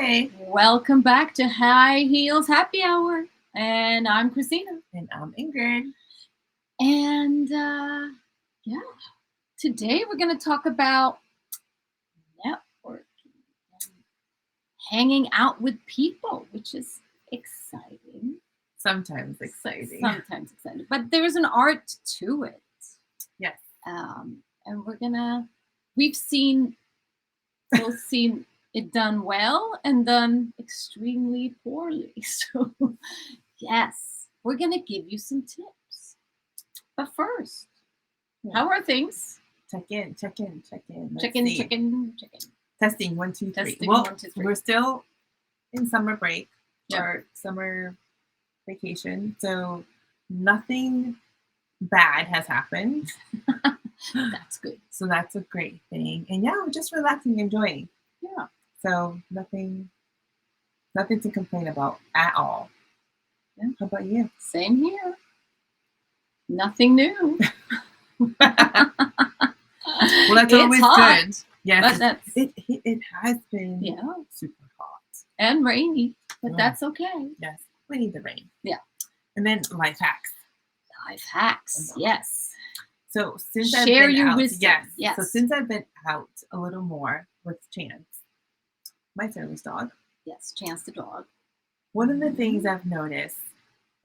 Hi. Welcome back to High Heels Happy Hour. And I'm Christina. And I'm Ingrid. And yeah, today we're going to talk about networking and hanging out with people, which is exciting. Sometimes exciting. Sometimes exciting. But there's an art to it. Yes. And we've seen it done well and done extremely poorly. So, yes, we're going to give you some tips. But first, how are things? Check in. Check in. Testing, 1, 2, 3. Testing, well, 1, 2, 3. We're still in summer break Yeah. or summer vacation, so nothing bad has happened. That's good. So that's a great thing. And yeah, we're just relaxing, enjoying. Yeah. So nothing to complain about at all. Yeah. How about you? Same here. Nothing new. Well, that's always hot, good. Yes, it has been super hot and rainy, but that's okay. Yes, we need the rain. Yeah. And then life hacks. Life hacks, yes. So since Share I've been your out, wisdom. Yes. So since I've been out a little more with Chance, my service dog. Yes, Chance the dog. One of the things I've noticed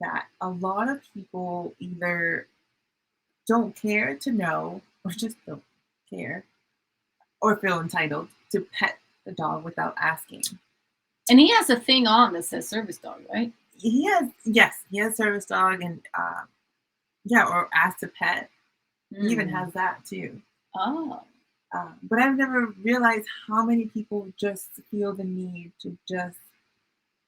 that a lot of people either don't care to know or just don't care or feel entitled to pet the dog without asking. And he has a thing on that says service dog, right? He has service dog and or ask to pet. He even has that too. Oh. But I've never realized how many people just feel the need to just,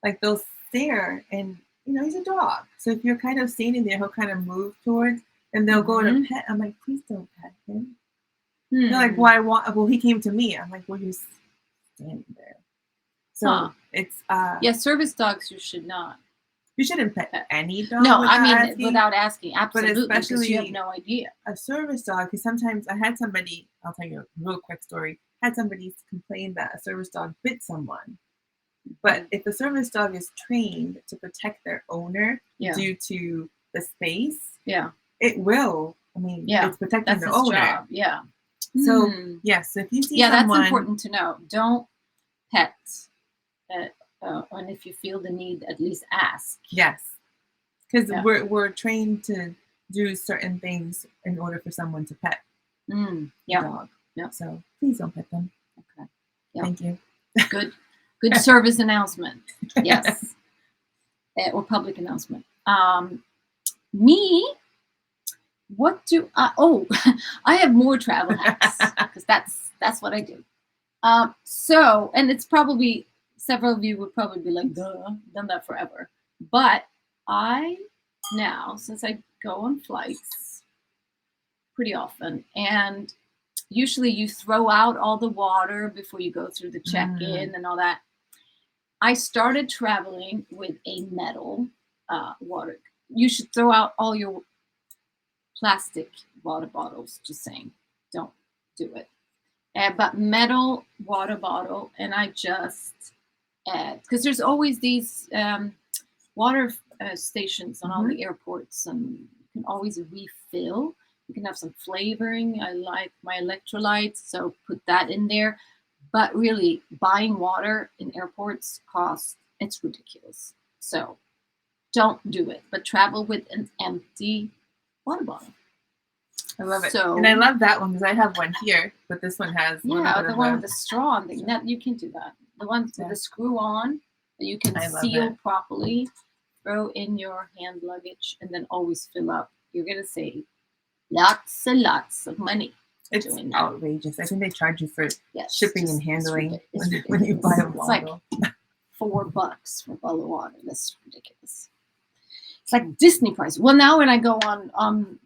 like, they'll stare and, he's a dog. So if you're kind of standing there, he'll kind of move towards and they'll go to pet. I'm like, please don't pet him. They're like, why? Well, he came to me. I'm like, well, you're standing there. So it's... service dogs you should not. You shouldn't pet any dog. No, without asking. Absolutely, but especially because you have no idea. A service dog, because sometimes I had somebody, I'll tell you a real quick story, had somebody complain that a service dog bit someone. But if the service dog is trained to protect their owner due to the space, it will. It's protecting the owner. Job. Yeah. So, yes, if you see someone... that's important to know. Don't pet. And if you feel the need, at least ask. Yes. Because we're trained to do certain things in order for someone to pet the dog. Yeah. So please don't pet them. Okay. Yep. Thank you. Good service announcement. Yes. Or public announcement. Me, what do I... Oh, I have more travel hacks because that's what I do. So, and it's probably... Several of you would probably be like, duh, done that forever. But I now, since I go on flights pretty often, and usually you throw out all the water before you go through the check-in and all that, I started traveling with a metal water. You should throw out all your plastic water bottles, just saying. Don't do it. But metal water bottle, and I just... because there's always these water stations on all the airports, and you can always refill. You can have some flavoring. I like my electrolytes, so put that in there. But really, buying water in airports it's ridiculous. So don't do it, but travel with an empty water bottle. I love it. And I love that one because I have one here, but this one has... the one with the straw thing. You can do that. The ones with the screw on that you can seal properly, throw in your hand luggage, and then always fill up. You're going to save lots and lots of money. It's outrageous. I think they charge you for shipping and handling when you buy a bottle. It's like $4 for a bottle of water. That's ridiculous. It's like Disney price. Well, now when I go on...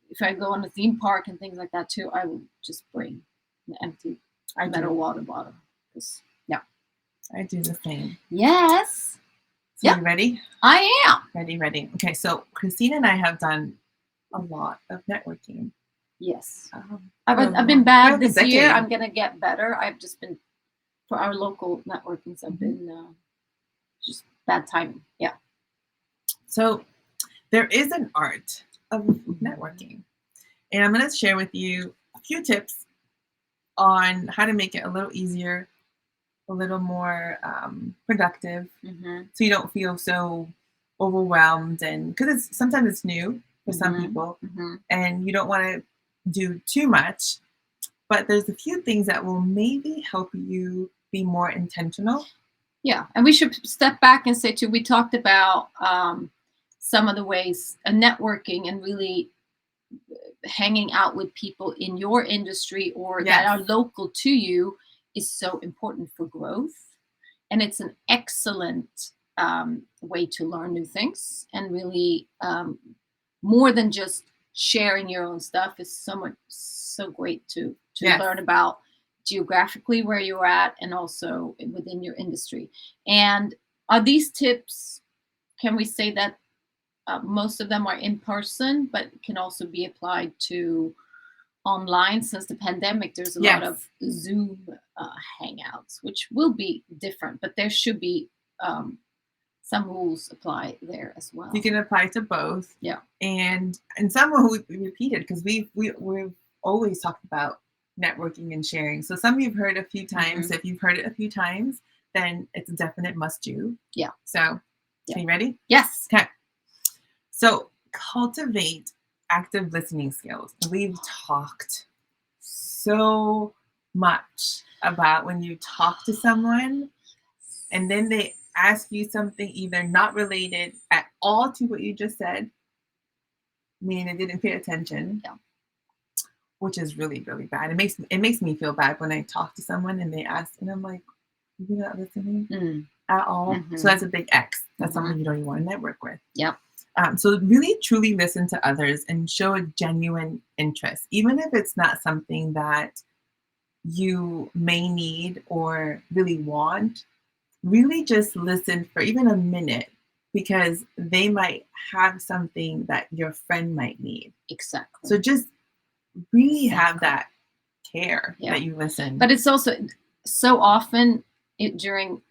if I go on a theme park and things like that too, I will just bring an empty metal water bottle. I do the same. Yes. So you ready? I am. Ready. Okay, so Christina and I have done a lot of networking. Yes. I've been bad this year. I'm going to get better. I've just been for our local networkings have Mhm. been just bad timing. Yeah. So there is an art of networking. And I'm going to share with you a few tips on how to make it a little easier, a little more productive, Mm-hmm. so you don't feel so overwhelmed. And because sometimes it's new for some Mm-hmm. people, Mm-hmm. and you don't want to do too much. But there's a few things that will maybe help you be more intentional. Yeah, and we should step back and say too. We talked about some of the ways networking and really hanging out with people in your industry or that Yes. are local to you is so important for growth, and it's an excellent way to learn new things and really more than just sharing your own stuff is so great to Yes. learn about geographically where you're at and also within your industry. And are these tips, can we say that most of them are in person but can also be applied to online? Since the pandemic there's a lot Yes. of Zoom hangouts, which will be different, but there should be some rules apply there as well. You can apply to both. Yeah. And some will be repeated because we've always talked about networking and sharing. So some you've heard a few times. Mhm. If you've heard it a few times, then it's a definite must do. Yeah. So Yeah. are you ready? Yes. Okay. So cultivate active listening skills. We've talked so much about when you talk to someone and then they ask you something either not related at all to what you just said, meaning they didn't pay attention, Yeah. which is really, really bad. It makes me feel bad when I talk to someone and they ask, and I'm like, you're not listening at all. Mhm. So that's a big X. That's Mhm. someone you don't even want to network with. Yep. So really, truly listen to others and show a genuine interest, even if it's not something that you may need or really want. Really just listen for even a minute because they might have something that your friend might need. Exactly. So just really have Exactly. that care Yeah. that you listen. But it's also so often during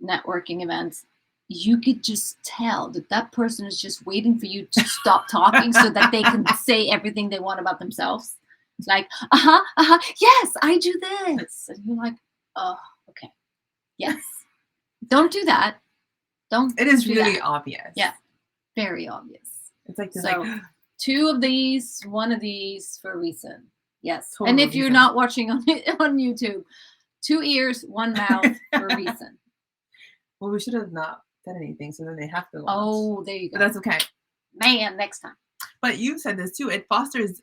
networking events, you could just tell that that person is just waiting for you to stop talking so that they can say everything they want about themselves. It's like, yes, I do this. And you're like, oh, okay. Yes. Don't do that. Don't It is do really that. obvious. Yeah. Very obvious. It's like, they're So like 2 of these, 1 of these for a reason. Yes. Total And if you're reason. not watching on YouTube, 2 ears, 1 mouth for a reason. Well, we should have not said anything, so then they have to watch. Oh, there you go. But that's okay. Man, next time. But you said this too. It fosters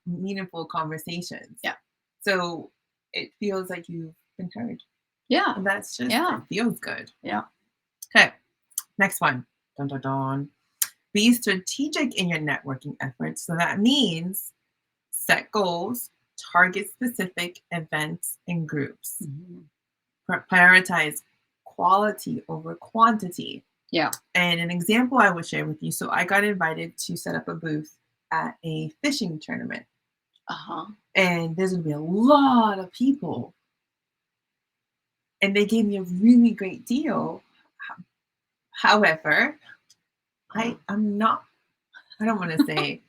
meaningful conversations. Yeah. So it feels like you've been heard. Yeah. And that's just, Yeah. it feels good. Yeah. Okay. Next one. Dun, dun, dun. Be strategic in your networking efforts. So that means set goals, target specific events and groups. Mhm. Prioritize quality over quantity. Yeah. And an example I would share with you. So I got invited to set up a booth at a fishing tournament. Uh-huh. And there's going to be a lot of people. And they gave me a really great deal. However, I'm not, I don't want to say,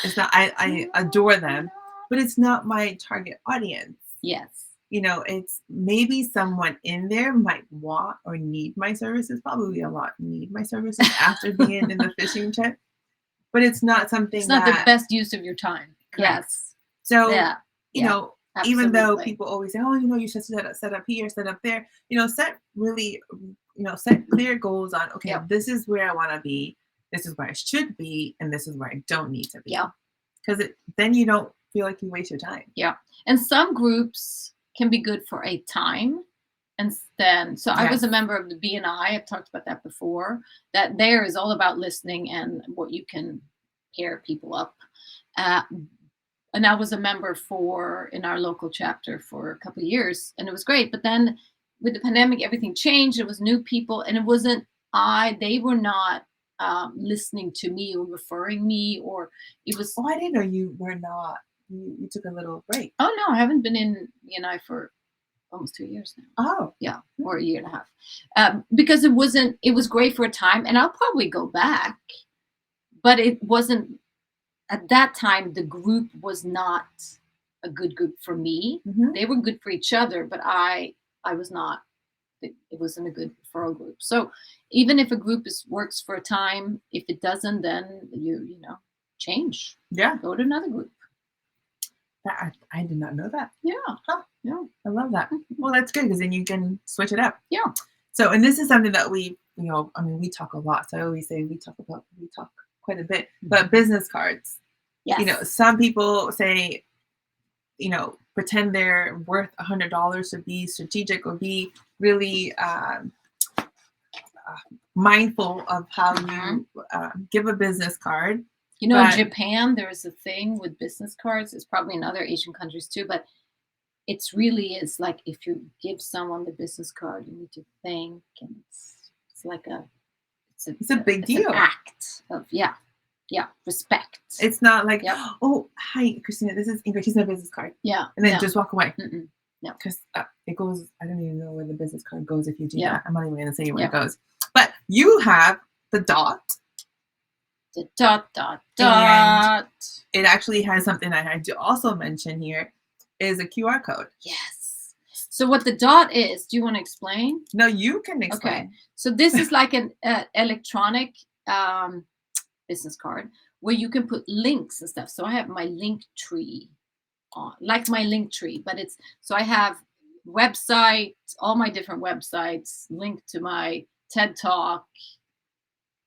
it's not, I adore them, but it's not my target audience. Yes. You know, it's maybe someone in there might want or need my services. Probably a lot need my services after being in the fishing trip, but it's not something It's not that, the best use of your time. Correct. Yes. So, Yeah. you Yeah. know, even though Absolutely. people always say, oh, you know, you should set up here, set up there, you know, set clear goals on, okay, Yep. this is where I want to be, this is where I should be, and this is where I don't need to be. Yeah. Because then you don't feel like you waste your time. Yeah. And some groups can be good for a time. And then, so I was a Yes. member of the BNI. I've talked about that before. That there is all about listening and what you can pair people up. And I was a member in our local chapter for a couple of years, and it was great. But then with the pandemic, everything changed. It was new people, and it wasn't they were not listening to me or referring me, or it was. Oh, I didn't know you were not. You took a little break. Oh no, I haven't been in BNI for almost 2 years now. Oh, Yeah, or a year and a half. Because it was great for a time, and I'll probably go back, but it wasn't at that time. The group was not a good group for me. mhm. They were good for each other, but I was not. It wasn't a good referral group. So even if a group works for a time, if it doesn't, then you change, Yeah, go to another group. I did not know that. Yeah, Huh. yeah, I love that. Well, that's good because then you can switch it up. yeah. So, and this is something that we, I mean, we talk a lot. So I always say we talk quite a bit. But business cards, Yes. some people say, pretend they're worth $100 to be strategic or be really mindful of how you give a business card. In But- Japan, there is a thing with business cards. It's probably in other Asian countries too, but it's really is like if you give someone the business card, you need to thank, and it's like It's a big an deal. act of respect. It's not like, Yep. oh, hi, Christina, this is Ingrid. Here's my business card. Yeah, And then no. just walk away. Mm-mm. No. Because it goes, I don't even know where the business card goes if you do Yeah. that. I'm not even going to say where it Yeah. goes. But you have the dot. The dot. It actually has something I had to also mention here is a QR code. Yes. So what the dot is? Do you want to explain? No, you can explain. Okay. So this is like an electronic business card where you can put links and stuff. So I have my link tree on, like my link tree, but so I have websites, all my different websites linked to my TED Talk.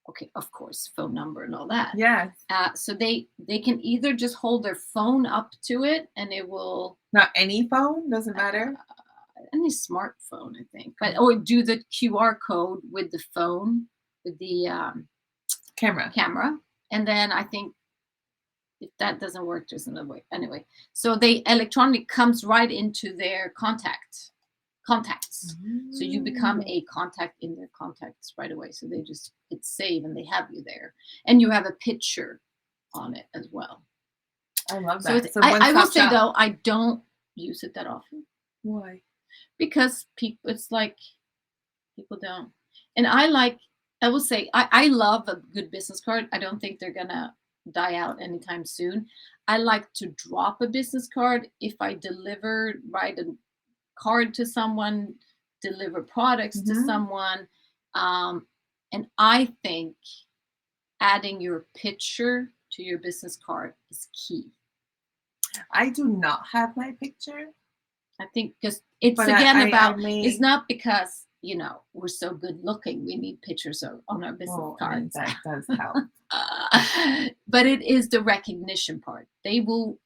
Okay, of course, phone number and all that. Yes. So they can either just hold their phone up to it and it will. Not any phone, doesn't matter. Any smartphone, I think, or do the QR code with the phone, with the camera, and then I think if that doesn't work, there's another way. Anyway, so they electronic comes right into their contacts. So you become a contact in their contacts right away. So they just hit save and they have you there, and you have a picture on it as well. I love So that. I will say though, I don't use it that often. Why? Because it's like people don't. And I will say, I love a good business card. I don't think they're gonna die out anytime soon. I like to drop a business card if I write a card to someone, deliver products to someone. And I think adding your picture to your business card is key. I do not have my picture. I think because it's it's not because we're so good looking we need pictures on our business cards. That does help. But it is the recognition part. They will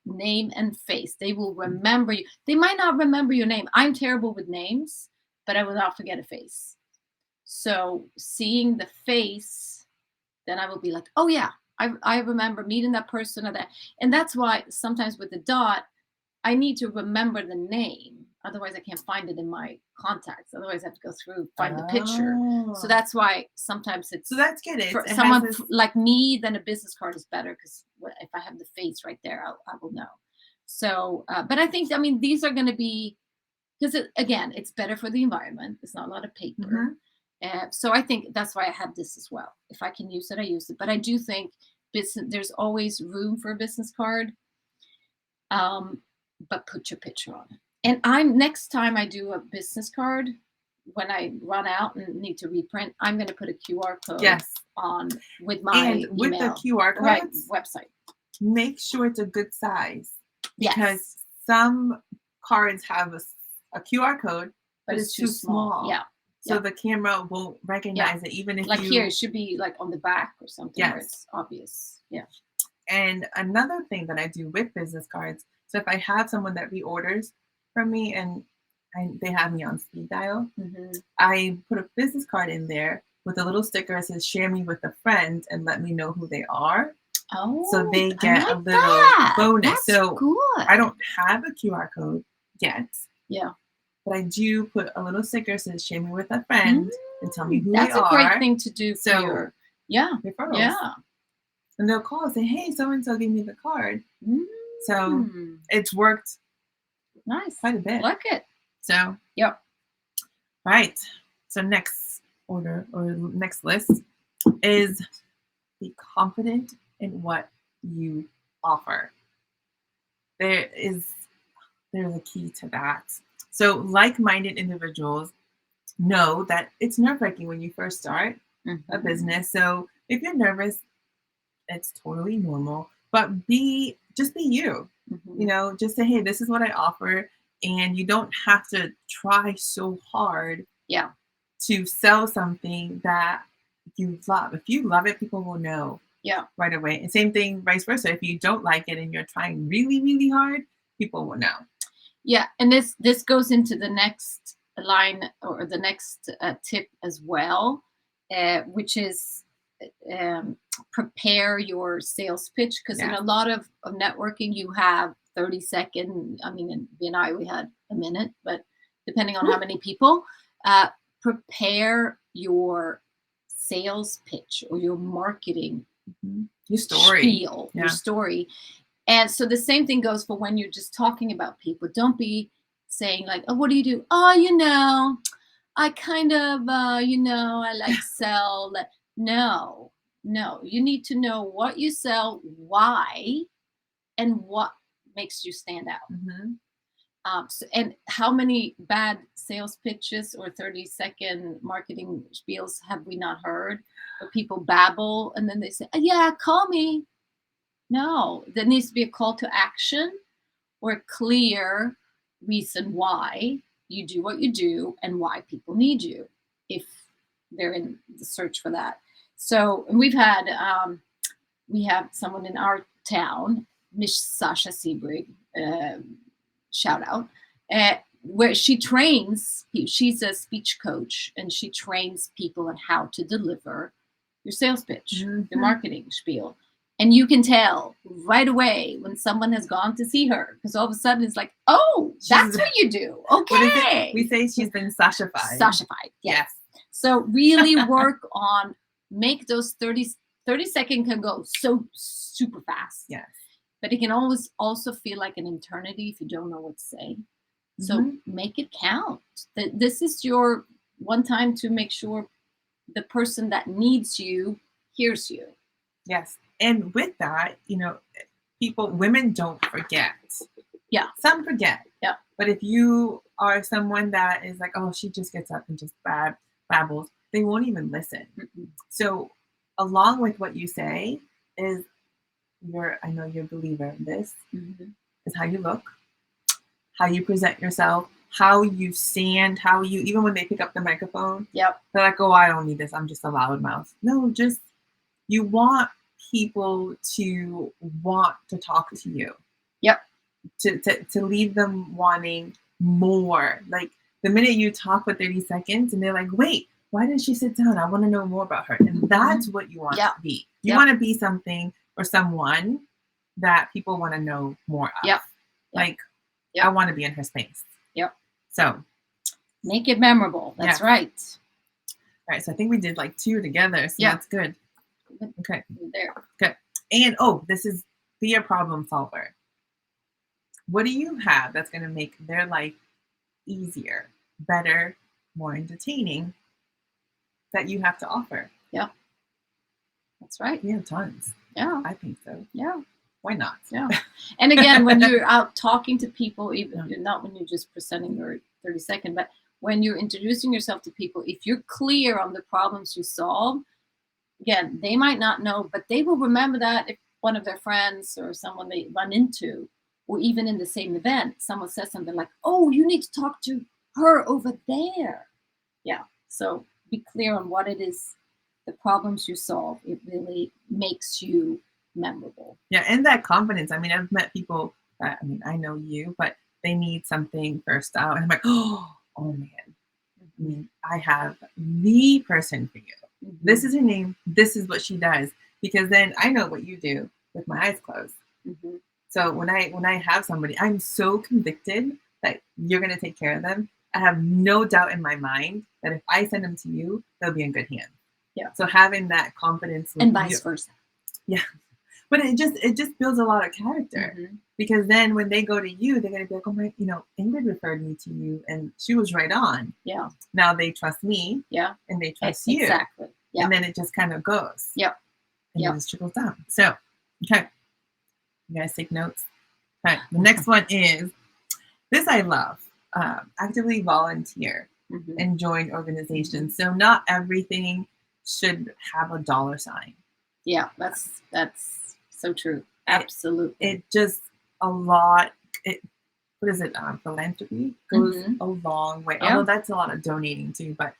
Name and face. They will remember you. They might not remember your name. I'm terrible with names, but I will not forget a face. So seeing the face, then I will be like, oh yeah, I remember meeting that person or that. And that's why sometimes with the dot, I need to remember the name. Otherwise I can't find it in my contacts. Otherwise I have to go through, find the picture. So that's why sometimes it's. So that's good. For someone like me, then a business card is better because if I have the face right there, I will know. So, but I think, these are going to be, because again, it's better for the environment. It's not a lot of paper. So I think that's why I have this as well. If I can use it, I use it. But I do think there's always room for a business card. But put your picture on it. And next time I do a business card, when I run out and need to reprint, I'm going to put a QR code on with my email. With the QR codes, website. Make sure it's a good size. Because some cards have a QR code, but it's too small. Yeah. So the camera won't recognize it, even if here, it should be like on the back or something where it's obvious. Yeah. And another thing that I do with business cards, so if I have someone that reorders from me and they have me on speed dial, I put a business card in there with a little sticker that says share me with a friend and let me know who they are. Oh, so they get a little bonus. That's so good. I don't have a QR code yet. Yeah. But I do put a little sticker that says share me with a friend and tell me who they are. That's a great thing to do for your referrals. Yeah. And they'll call and say, hey, so-and-so gave me the card. So it's worked Nice. quite a bit. Like it. So, Yep. right. So next order or next list is be confident in what you offer. There's a key to that. So like-minded individuals know that it's nerve-wracking when you first start a Mhm. business. So if you're nervous, it's totally normal. But just be you. Mhm. You know, just say, hey, this is what I offer. And you don't have to try so hard Yeah. to sell something that you love. If you love it, people will know Yeah. right away. And same thing, vice versa. If you don't like it and you're trying really, really hard, people will know. Yeah, and this goes into the next line or the next tip as well, which is prepare your sales pitch, because in Yes. a lot of networking you have 30-second. I mean, in BNI we had a minute, but depending on how many people, prepare your sales pitch or your marketing Your story. spiel, Yeah. your story. And so the same thing goes for when you're just talking about people. Don't be saying like, oh, what do you do? Oh, I kind of, I like sell. No, no. You need to know what you sell, why, and what makes you stand out. Mhm. And how many bad sales pitches or 30-second marketing spiels have we not heard? Where people babble and then they say, yeah, call me. No, there needs to be a call to action or a clear reason why you do what you do and why people need you if they're in the search for that. So, and we have someone in our town, Miss Sasha Sebrig, shout out, where she trains. She's a speech coach, and she trains people on how to deliver your sales pitch, your Mhm. marketing spiel. And you can tell right away when someone has gone to see her, because all of a sudden it's like, oh, that's what you do. What is it? Okay. We say she's been Sasha-fied. Sasha-fied. Yes. Yes. So really work on make those 30-second can go so super fast. Yes. But it can always also feel like an eternity if you don't know what to say. So Mhm. make it count. This is your one time to make sure the person that needs you hears you. Yes. And with that, women don't forget. Yeah. Some forget. Yeah. But if you are someone that is like, oh, she just gets up and just babbles, they won't even listen. Mm-mm. So along with what you say is I know you're a believer in this, Mhm. is how you look, how you present yourself, how you stand, how you, even when they pick up the microphone, Yep. they're like, oh, I don't need this. I'm just a loudmouth. No, just you want people to want to talk to you. Yep. To leave them wanting more. Like the minute you talk for 30 seconds and they're like, wait, why did she sit down? I want to know more about her. And that's what you want Yep. to be. You Yep. want to be something or someone that people want to know more of. Yep. Like, Yep. I want to be in her space. Yep. So make it memorable. That's right. All right. So I think we did like 2 together. So Yeah. that's good. Okay. There. Okay. And this is be a problem solver. What do you have that's going to make their life easier, better, more entertaining that you have to offer? Yeah. That's right. We have tons. Yeah. I think so. Yeah. Why not? Yeah. And again, when you're out talking to people, even not when you're just presenting your 30-second, but when you're introducing yourself to people, if you're clear on the problems you solve, again, they might not know, but they will remember that if one of their friends or someone they run into, or even in the same event, someone says something like, oh, you need to talk to her over there. Yeah. So be clear on what it is, the problems you solve. It really makes you memorable. Yeah, and that confidence. I mean, I've met people that, I know you, but they need something first out. And I'm like, oh man. I mean, I have the person for you. Mhm. This is her name. This is what she does. Because then I know what you do with my eyes closed. Mhm. So when I have somebody, I'm so convicted that you're going to take care of them. I have no doubt in my mind that if I send them to you, they'll be in good hands. Yeah. So having that confidence with And vice versa. Yeah. But it just builds a lot of character. Mhm. Because then when they go to you, they're gonna be like, oh my, Ingrid referred me to you, and she was right on. Yeah. Now they trust me. Yeah. And they trust you. Exactly. Yeah. And then it just kind of goes. Yep. And it just trickles down. So, okay. You guys take notes. Okay. The next one is this I love. Actively volunteer and join organizations. So not everything should have a dollar sign. Yeah, that's so true. Absolutely. It just a lot. What is it? Philanthropy goes a long way. Yeah. Although that's a lot of donating too, but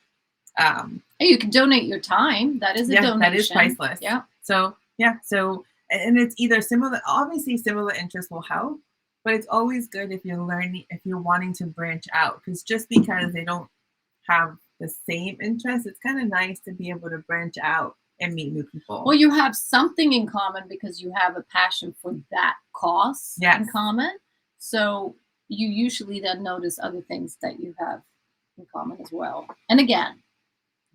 you can donate your time. That is a donation. That is priceless. Yeah. So and it's either similar. Obviously, similar interests will help, but it's always good if you're wanting to branch out, because just because they don't have the same interests, it's kind of nice to be able to branch out and meet new people. Well, you have something in common because you have a passion for that cause in common. So you usually then notice other things that you have in common as well. And again,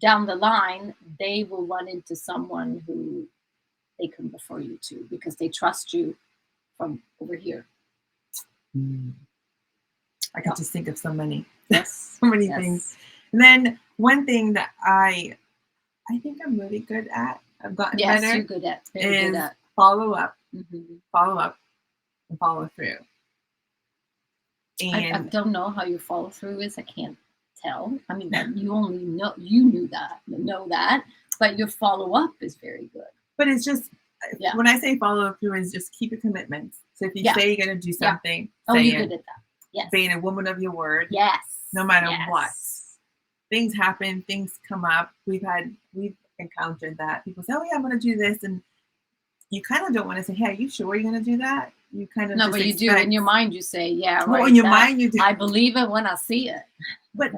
down the line, they will run into someone who they can refer you to because they trust you from over here. I can just think of so many. Yes. So many things. And then one thing that I think I'm really good at, I've gotten better. Yes, you're good at. Very good at. Follow up, follow up, and follow through. And I don't know how your follow through is. I can't tell. I mean, you only know that, but your follow up is very good. But it's just when I say follow through, is just keep your commitments. So if you say you're going to do something, say you're good at that. Yes. Being a woman of your word. Yes. No matter what. Things happen, things come up. We've encountered that. People say, oh yeah, I'm going to do this. And you kind of don't want to say, hey, are you sure you're going to do that? You kind of but you do. In your mind, you say, yeah, right. Well, in your mind, you do. I believe it when I see it. But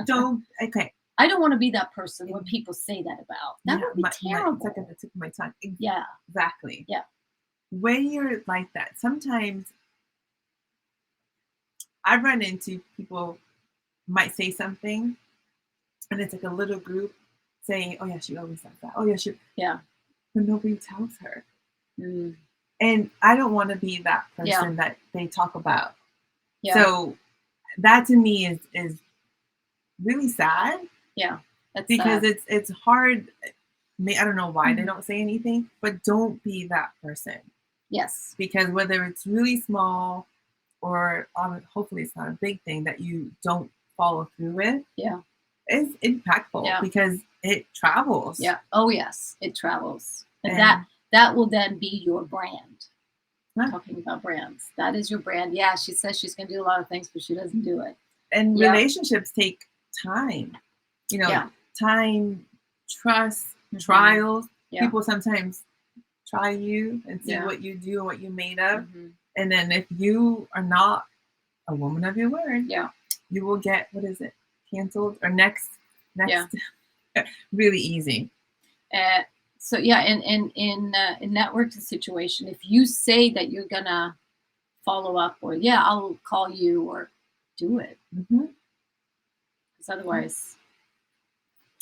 okay. I don't want to be that person when people say that about. That would be terrible. It's like at the tip of my tongue. Yeah. Exactly. Yeah. When you're like that, sometimes I've run into people might say something, and it's like a little group saying, oh yeah, she always does that. Oh yeah, she. Yeah. But nobody tells her. And I don't want to be that person that they talk about. Yeah. So that to me is really sad. Yeah. Because it's hard. I don't know why they don't say anything, but don't be that person. Yes. Because whether it's really small or hopefully it's not a big thing that you don't follow through with. Yeah. It's impactful because it travels. Yeah. Oh yes, it travels. And that will then be your brand. Talking about brands. That is your brand. Yeah, she says she's going to do a lot of things, but she doesn't do it. And relationships take time. Time, trust, trials. Yeah. People sometimes try you and see what you do and what you're made of. And then if you are not a woman of your word, you will get, canceled or next. Really easy. So in networking situation, if you say that you're gonna follow up or I'll call you or do it, because otherwise.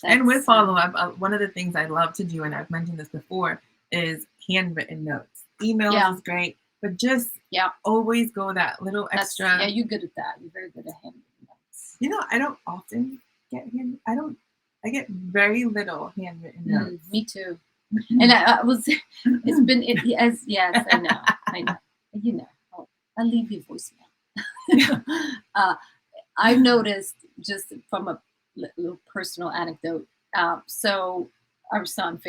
And with follow up, one of the things I love to do, and I've mentioned this before, is handwritten notes. Emails is great, but just always go that little extra. You're good at that. You're very good at handwritten notes. I don't often get I get very little handwritten notes. Me too. And I know. I'll leave you voicemail. I've noticed just from a little personal anecdote. So our son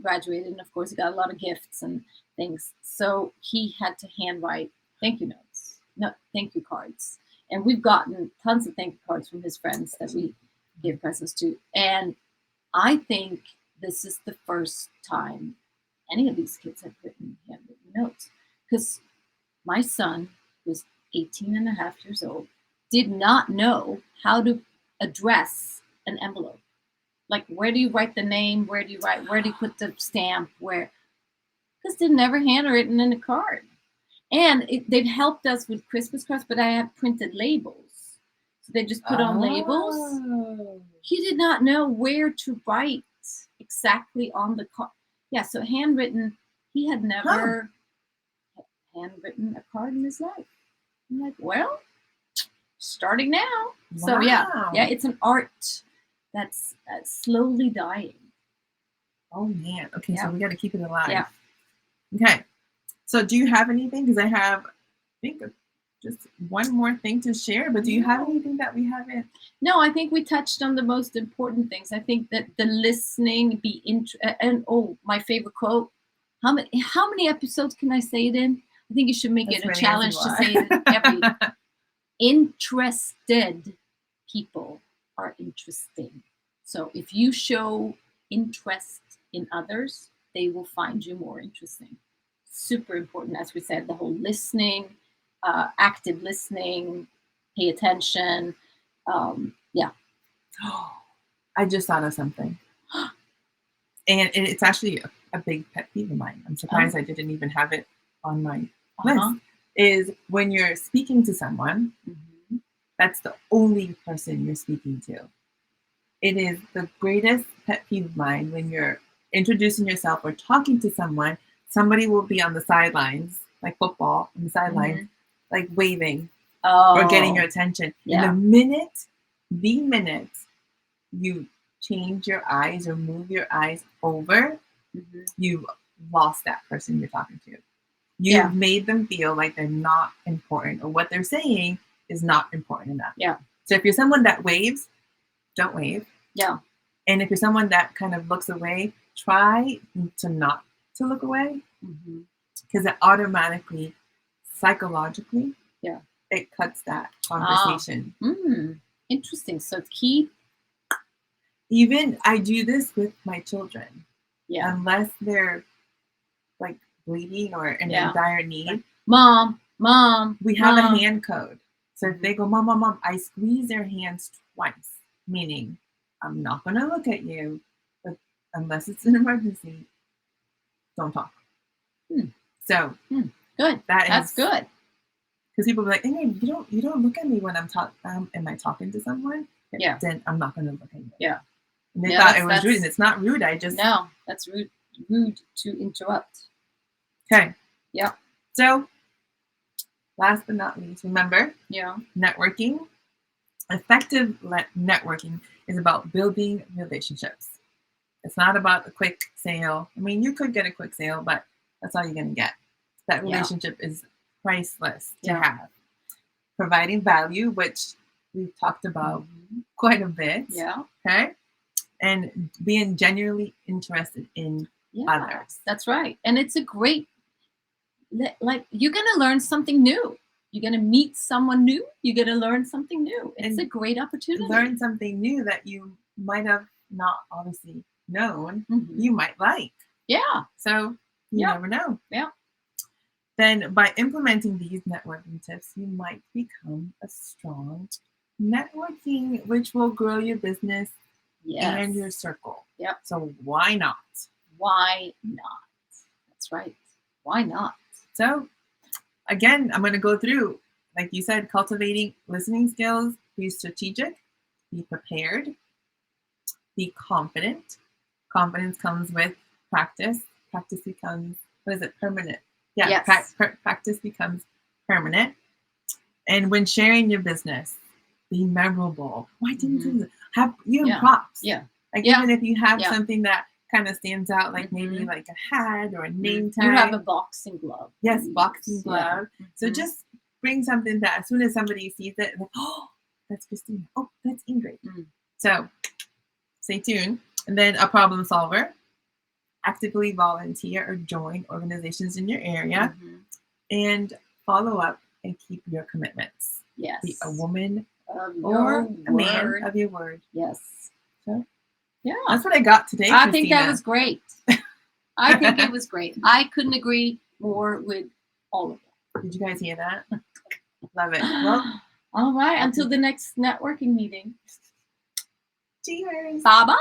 graduated, and of course he got a lot of gifts and things. So he had to handwrite thank you cards. And we've gotten tons of thank you cards from his friends that we give presents to. And I think this is the first time any of these kids have written handwritten notes. Because my son, who's 18 and a half years old, did not know how to address an envelope. Like, where do you write the name? Where do you put the stamp? Because they're never handwritten in a card. And they've helped us with Christmas cards, but I have printed labels. So they just put on labels. He did not know where to write exactly on the card. Yeah, so handwritten, he had never handwritten a card in his life. I'm like, well, starting now. So yeah, Wow. it's an art that's slowly dying. Oh man. Okay, Yeah. so we got to keep it alive. Yeah. Okay. So do you have anything? Because I have, I think, just one more thing to share. But do you have No. anything that we haven't? No, I think we touched on the most important things. I think that the listening, and my favorite quote. How many episodes can I say it in? I think you should make As it a many as challenge you to are. say it every. Interested people are interesting. So if you show interest in others, they will find you more interesting. Super important, as we said, the whole listening, active listening, pay attention. Yeah. I just thought of something. And it's actually a big pet peeve of mine. I'm surprised I didn't even have it on my list. Is when you're speaking to someone, that's the only person you're speaking to. It is the greatest pet peeve of mine when you're introducing yourself or talking to someone, somebody will be on the sidelines, like football, on the sidelines, like waving or getting your attention. Yeah. And the minute you change your eyes or move your eyes over, you've lost that person you're talking to. You've made them feel like they're not important, or what they're saying is not important enough. Yeah. So if you're someone that waves, don't wave. Yeah. And if you're someone that kind of looks away, try to not to look away, because it automatically, psychologically, it cuts that conversation. Interesting. So keep. Even I do this with my children. Yeah. Unless they're like bleeding or in a dire need. Mom. We have a hand code. So if they go, mom, I squeeze their hands twice, meaning I'm not going to look at you, but unless it's an emergency, don't talk. So good. That's good. Because people be like, Ingrid, you don't look at me when I'm talking. Am I talking to someone? Yeah. Then I'm not going to look at you. Yeah. And they thought it was rude, and it's not rude. No, that's rude. Rude to interrupt. Okay. Yeah. So, last but not least, remember, networking. Effective networking is about building relationships. It's not about a quick sale. I mean, you could get a quick sale, but that's all you're going to get. That relationship is priceless to have. Providing value, which we've talked about quite a bit. Yeah. Okay. And being genuinely interested in others. That's right. And it's a great, like, you're going to learn something new. You're going to meet someone new. You're going to learn something new. It's a great opportunity. Learn something new that you might have not obviously known you might like. Yeah. So you never know. Yeah. Then by implementing these networking tips, you might become a strong networking, which will grow your business and your circle. Yep. So why not? Why not? That's right. Why not? So again, I'm going to go through, like you said, cultivating listening skills. Be strategic, be prepared, be confident. Confidence comes with practice. Practice becomes, permanent. Yeah, yes. Practice becomes permanent. And when sharing your business, be memorable. Why didn't you have props? Yeah. Like even if you have something that kind of stands out, like maybe like a hat or a name tag. You have a boxing glove. Yes, boxing glove. So just bring something that as soon as somebody sees it, like, oh, that's Christina. Oh, that's Ingrid. So stay tuned. And then a problem solver. Actively volunteer or join organizations in your area. And follow up and keep your commitments. Yes. Be a woman or a man of your word. Yes. So yeah. That's what I got today, I Christina. think that was great. I think it was great. I couldn't agree more with all of them. Did you guys hear that? Love it. Well, all right. Until the next networking meeting. Cheers. Bye-bye.